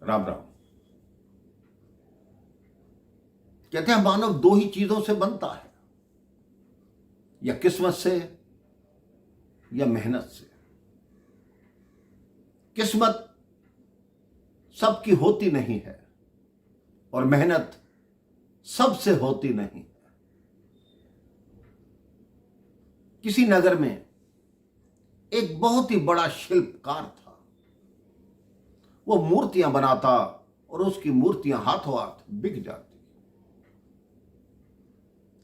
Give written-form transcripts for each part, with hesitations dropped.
राम राम। कहते हैं मानव दो ही चीजों से बनता है, या किस्मत से या मेहनत से। किस्मत सबकी होती नहीं है और मेहनत सबसे होती नहीं है। किसी नगर में एक बहुत ही बड़ा शिल्पकार था। वो मूर्तियां बनाता और उसकी मूर्तियां हाथों हाथ बिक जाती।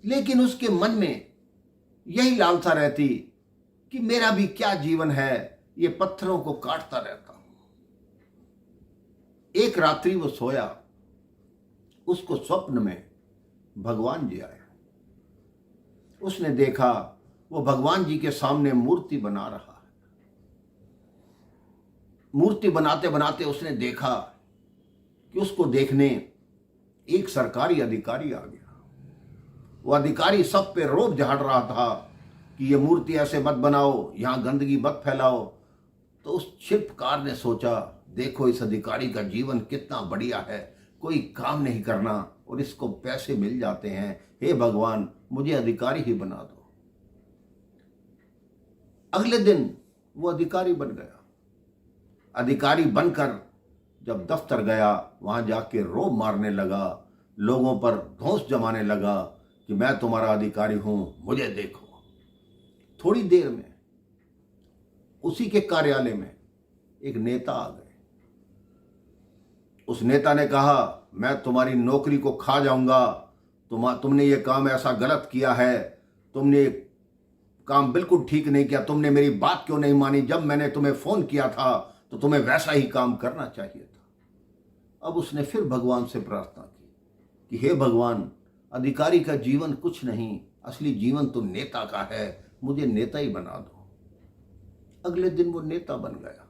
लेकिन उसके मन में यही लालसा रहती कि मेरा भी क्या जीवन है, ये पत्थरों को काटता रहता हूं। एक रात्रि वो सोया, उसको स्वप्न में भगवान जी आए। उसने देखा वो भगवान जी के सामने मूर्ति बना रहा है। मूर्ति बनाते बनाते उसने देखा कि उसको देखने एक सरकारी अधिकारी आ गया। वो अधिकारी सब पे रोब झाड़ रहा था कि ये मूर्ति ऐसे मत बनाओ, यहां गंदगी मत फैलाओ। तो उस शिल्पकार ने सोचा, देखो इस अधिकारी का जीवन कितना बढ़िया है, कोई काम नहीं करना और इसको पैसे मिल जाते हैं। हे भगवान, मुझे अधिकारी ही बना दो। अगले दिन वो अधिकारी बन गया। अधिकारी बनकर जब दफ्तर गया, वहां जाके रोब मारने लगा, लोगों पर धौंस जमाने लगा कि मैं तुम्हारा अधिकारी हूं, मुझे देखो। थोड़ी देर में उसी के कार्यालय में एक नेता आ गए। उस नेता ने कहा, मैं तुम्हारी नौकरी को खा जाऊंगा, तुमने ये काम ऐसा गलत किया है, तुमने काम बिल्कुल ठीक नहीं किया, तुमने मेरी बात क्यों नहीं मानी? जब मैंने तुम्हें फोन किया था तो तुम्हें वैसा ही काम करना चाहिए था। अब उसने फिर भगवान से प्रार्थना की कि हे भगवान, अधिकारी का जीवन कुछ नहीं, असली जीवन तो नेता का है, मुझे नेता ही बना दो। अगले दिन वो नेता बन गया।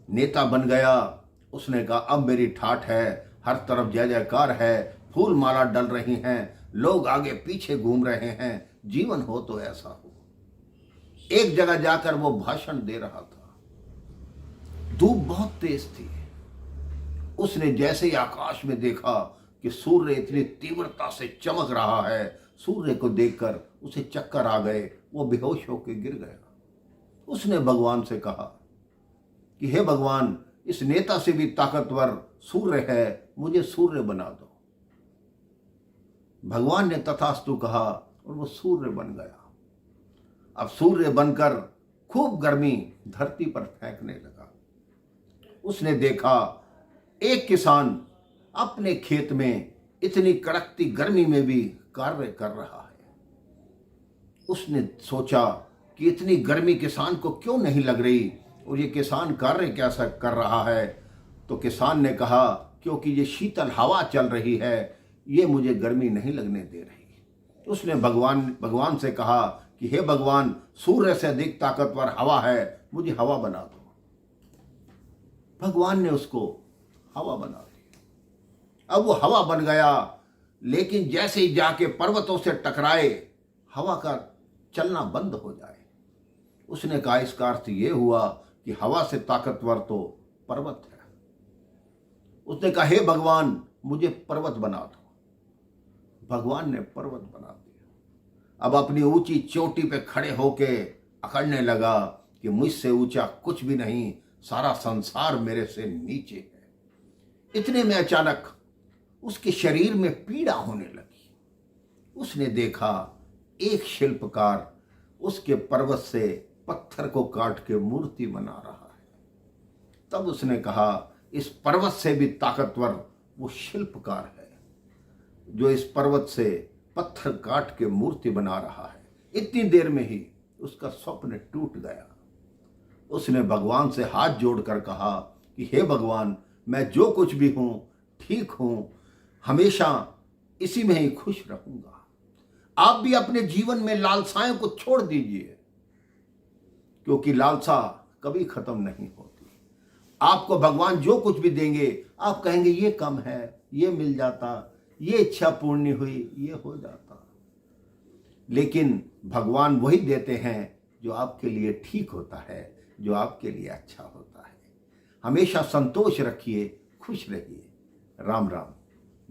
नेता बन गया। उसने कहा, अब मेरी ठाठ है, हर तरफ जय जयकार है, फूल माला डल रही हैं, लोग आगे पीछे घूम रहे हैं, जीवन हो तो ऐसा हो। एक जगह जाकर वो भाषण दे रहा था। धूप बहुत तेज थी। उसने जैसे ही आकाश में देखा कि सूर्य इतनी तीव्रता से चमक रहा है, सूर्य को देखकर उसे चक्कर आ गए, वो बेहोश होकर गिर गया। उसने भगवान से कहा कि हे भगवान, इस नेता से भी ताकतवर सूर्य है, मुझे सूर्य बना दो। भगवान ने तथास्तु कहा और वो सूर्य बन गया। अब सूर्य बनकर खूब गर्मी धरती पर फेंकने लगा। उसने देखा एक किसान अपने खेत में इतनी कड़कती गर्मी में भी कार्य कर रहा है। उसने सोचा कि इतनी गर्मी किसान को क्यों नहीं लग रही और ये किसान कार्य कैसा कर रहा है। तो किसान ने कहा, क्योंकि ये शीतल हवा चल रही है, ये मुझे गर्मी नहीं लगने दे रही। उसने भगवान से कहा कि हे भगवान, सूर्य से अधिक ताकतवर हवा है, मुझे हवा बना दो। भगवान ने उसको हवा बना दी। अब वो हवा बन गया, लेकिन जैसे ही जाके पर्वतों से टकराए, हवा का चलना बंद हो जाए। उसने कहा, इसका अर्थ ये हुआ कि हवा से ताकतवर तो पर्वत है। उसने कहा, हे भगवान, मुझे पर्वत बना दो। भगवान ने पर्वत बना दिया। अब अपनी ऊंची चोटी पे खड़े होके अकड़ने लगा कि मुझसे ऊंचा कुछ भी नहीं, सारा संसार मेरे से नीचे है। इतने में अचानक उसके शरीर में पीड़ा होने लगी। उसने देखा एक शिल्पकार उसके पर्वत से पत्थर को काट के मूर्ति बना रहा है। तब उसने कहा, इस पर्वत से भी ताकतवर वो शिल्पकार है जो इस पर्वत से पत्थर काट के मूर्ति बना रहा है। इतनी देर में ही उसका स्वप्न टूट गया। उसने भगवान से हाथ जोड़कर कहा कि हे भगवान, मैं जो कुछ भी हूं ठीक हूं, हमेशा इसी में ही खुश रहूंगा। आप भी अपने जीवन में लालसाओं को छोड़ दीजिए, क्योंकि लालसा कभी खत्म नहीं होती। आपको भगवान जो कुछ भी देंगे, आप कहेंगे ये कम है, ये मिल जाता, ये इच्छा पूर्ण हुई, ये हो जाता। लेकिन भगवान वही देते हैं जो आपके लिए ठीक होता है, जो आपके लिए अच्छा होता है। हमेशा संतोष रखिए, खुश रहिए। राम राम,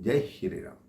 जय श्री राम।